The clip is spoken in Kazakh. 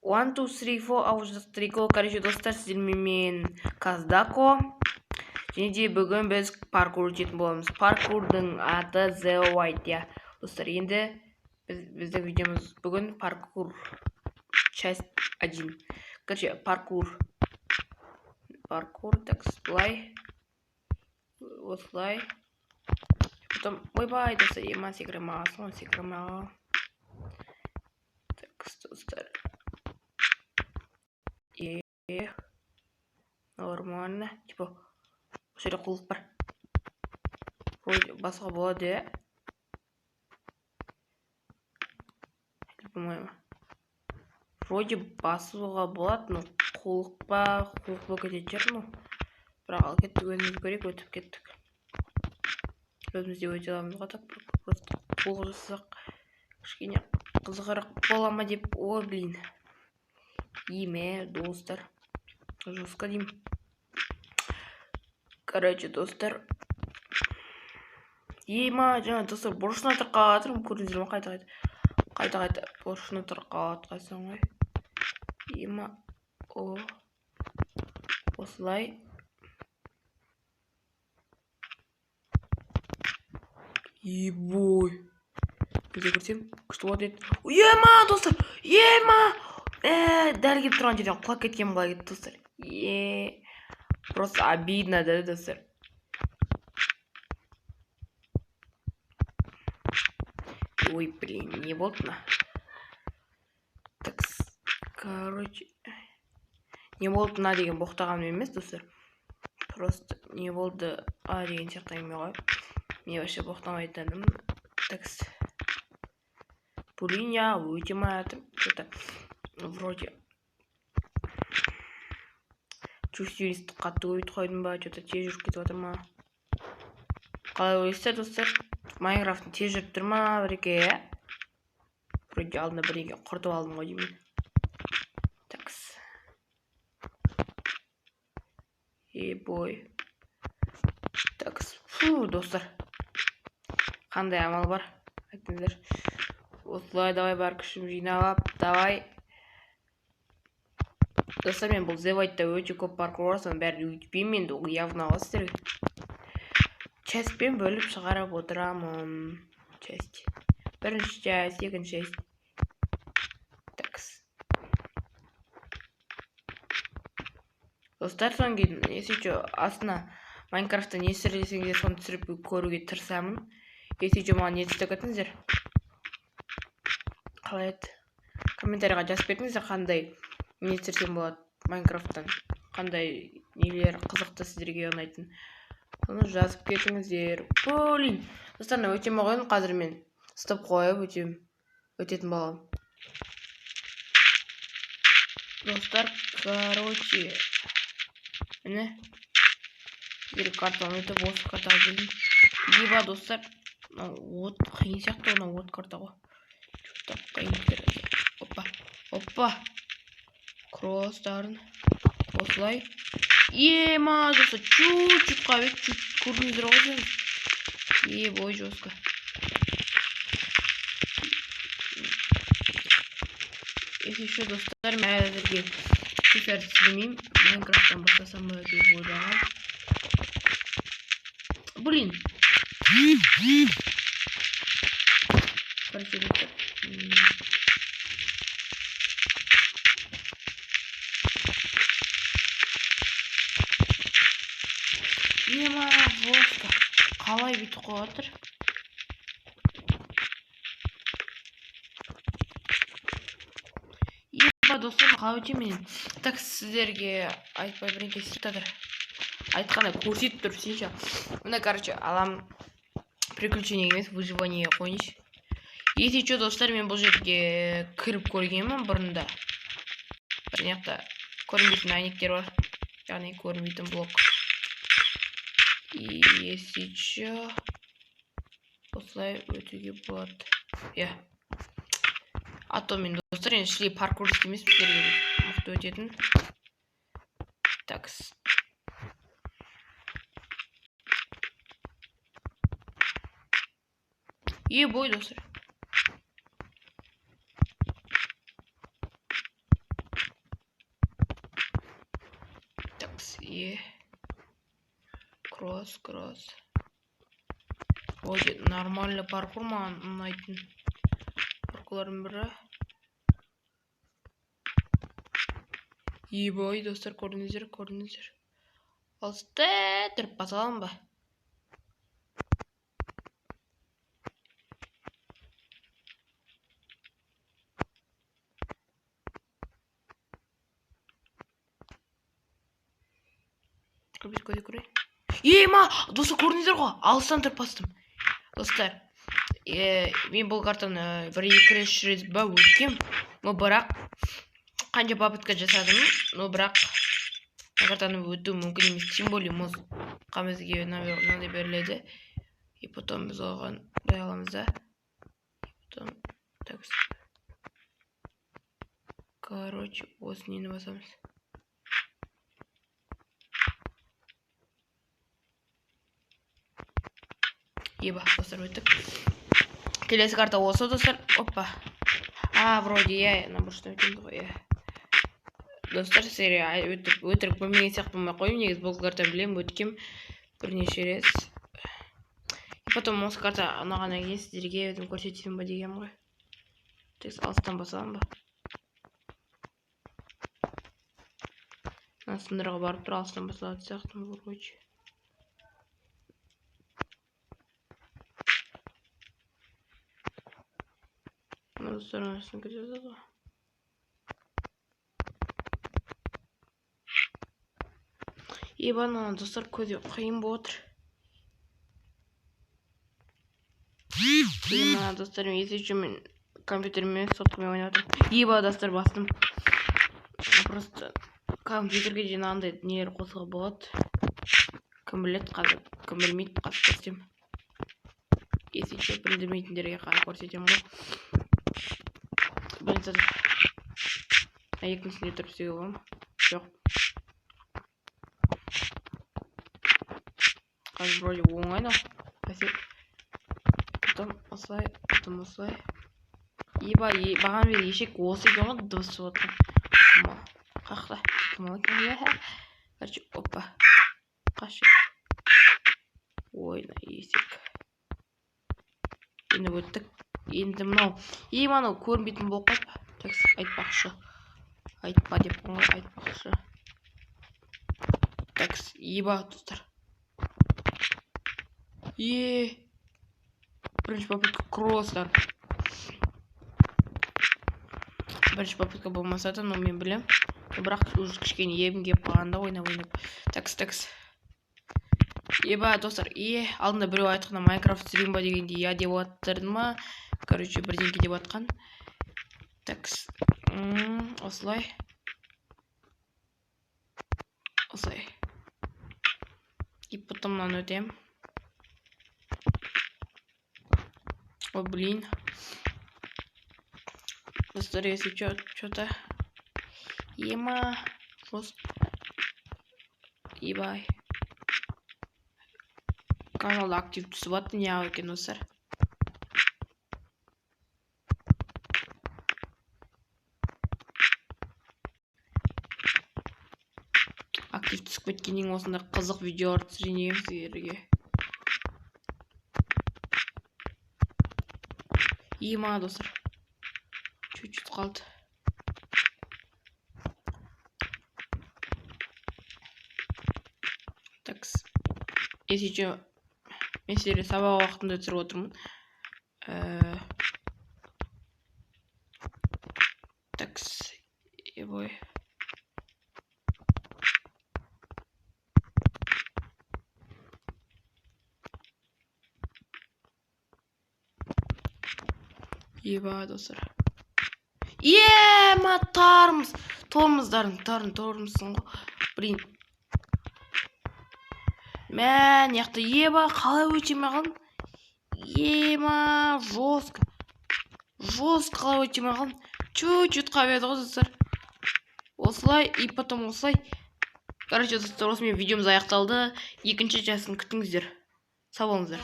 1 2 3 4 ауыздықтырiko. Короче, достар, сіздермен мен Каздако. Және де бүгін біз паркур өтетін боламыз. Паркурдың аты The White, я. Достар, енді біздің видеомыз бүгін паркур часть 1. Короче, паркур, так, сплай. Осылай. Потом, ойбай, достар, ема секіремаға. Так, достар. Нормально. Типа, осы жерде құлып бар. Вроде басқа болады, я. По-моему. Вроде басуға болады, но құлықпа кететін жер, ну. Бірақ ал кеттік, өзіміз көрек, өтіп кеттік. Өзімізде өте аламыз ғой, так, просто толық жасақ. Кішкене қызығырақ бола ма деп, о, блин. Еме, достар. Жестко деймін. Короче, достар. Ема, жаңа достар, бұрышына тұрқаға атырмын, көрдіңіздер ма? Қайта бұрышына тұрқаға атқайсың ғой. Ема, о, осылай. Ебой. Бізде көрсем, күшті болады еді. Ема, достар, ема! Дәл кеп тұрған жерден құлап кеткен қалай кетті, достар. Просто обидно, да, достар. Ой, блин, не болды. Так, короче, не болды на деген боқтағаным емес, достар. Просто не болды деген сияқты әңгіме ғой. Мен вообще боқтамайтыным. Так, блин, я өте маятым. Что-то вроде чувствительность қатты өйтіп қойдым ба, что-то тез жүріп кетіп отыр ма. Қалай ойлайсыздар, достар? Майнкрафттың тез жүріп тұр ма, біреке, я? Вроде алдында біреке құртып алдым ғой деймін. Такс. Бой. Такс. Фу, достар. Қандай амал бар? Айтыңыздар. Осылай, давай бар күшім жинап, давай. Достар, мен бұл The White'да өте көп паркур бар, соның бәрін өйтпеймін, енді ол явно аласыздар. Частьпен бөліп шығарып отырамын. Часть. Бірінші часть, екінші часть. Такс. Достар, соң кейін, если что, астына Майнкрафтта не түсірсеңдер, соны түсіріп көруге тырысамын. Если что, маған не түсіріп кетіңіздер. Қалай еді? Комментарийға жазып беріңіздер, қандай не түсірсем болады Майнкрафттан. Қандай нелер қызықты сіздерге ұнайтын. Соны жазып кетіңіздер. Блин. Достар, өтем қойын, қазір мен стоп қойып өтетін боламын. Достар, короче. Міне. Сіздер картаны өтіп, осы картаға келдім. Еба, достар. Қиын сияқты оны от картаға. Опа. Кросстарын. Осылай. Ема, достар, чуть-чуть қабек, чуть көрдіңіздер ғой. Бой, жестко. Если еще, достар, мен әзірге сифер түсірмеймін. Майнкрафттан бастасам ба деп ойлағам. Блин. Короче, достар. Ема, жестко. Қалай бүйтіп қойып отыр? Еба, достар, қалай өтемін. Так, сіздерге айтпай бірінке сіздер. Айтқанда көрсетіп тұрып сенші. Мына, короче, алам приключение емес, выживание қойныш. Если что, достар, мен бұл жерге кіріп көргенмін бұрында. Бірінекті көрінбейтін айнектер бар. Яғни көрінбейтін блок. И если что, осылай өтуге болады. Я. А то мен, достар, енді шілей паркур істемес біздерге мықты өтетін. Такс. Бой, достар. Кросс. Ой, нормальный паркур маған ұнайтын паркурлардың бірі. Ебай, достар, көрдіңіздер. Алысты тұрып басалам ба? Көрейін. Ема, достар, көрдіңіздер ғой, алыстан тұрып бастым. Достар, мен бұл картаны бір-екі рет ба өткем, но бірақ қанша попытка жасадым, но бірақ картаны өту мүмкін емес, тем более музыка бізге мынандай беріледі, и потом біз оған құдай аламыз да, потом короче, осы нені басамыз. Еба, достар, өттік. Келесі карта осы, достар. Опа. Вроде я набір что өтемді ғой. Достар, серия өтірік білмеген сияқты болмай қойым. Негіз бұл карта білем, өткем бірнеше рет. И потом осы карта ұнағаннан кейін сіздерге өзім көрсетемін ба деген ғой. Тек алыстан басамын ба. Сындырға барып тұр, алыстан басылады сияқтым вроде. Достар, анасын көзеді ғой. Ебаны, достар, көзе қиын болып отыр. Ема, достар, мен есепшімен компьютермен соткамен ойнап отырмын. Еба, достар, бастым. Просто компьютерге дейін андай нелер қосуға болады. Кім біледі қазір, кім білмейді қазір көрсетем. Есепші білдірмейтіндерге қарай көрсетем ғой. Білінсіз екіншісінде тұрып істеуге бола ма? Жоқ. Қазір вроде оңай, потом осылай. Еба, баған бері ешек осы екен ғой, дыбыс отыр. Қақта. Короче, опа. Қашы. Ойна, есек. Енді өттік. Енді мынау. Анау көрінбейтін болып қойып. Айтпақшы. Айтпа деп қойған, айтпақшы. Такс, еба, достар. Бірінші попытка кросстар. Бірінші попытка болмаса да, но мен білем. Бірақ уже кішкене ебім кеп қалғанда ойнап. Такс. Еба, достар, алдында біреу айтқанда Майнкрафт стрим ба дегенде я деп отырдым ма? Короче, бірдеңке деп атқан. Такс. Осылай. И потом мынаны өтем. Ой, блин. Достар, если что-то... Ема. Ебай. Каналда актив түсіп атты, не ау екен, достар. Актив түсіп кеткеннен осында қызық видеолар түсірейін сіздерге. Ема, достар. Чуть-чуть қалды. Такс. Если что, мен сіздерге сабақ уақытында түсіріп отырмын. Такс. Ебой. Еба, достар. Ема, тормыздың ғой. Блин. Мән, яқты еба, қалай өтеме қалын? Ема, жестко қалай өтеме қалын? Чуть-чуть қабеді ғой, достар. Осылай, и потом осылай. Короче, достар, осымен видеомыз аяқталды. Екінші частын күтіңіздер. Сау болыңыздар.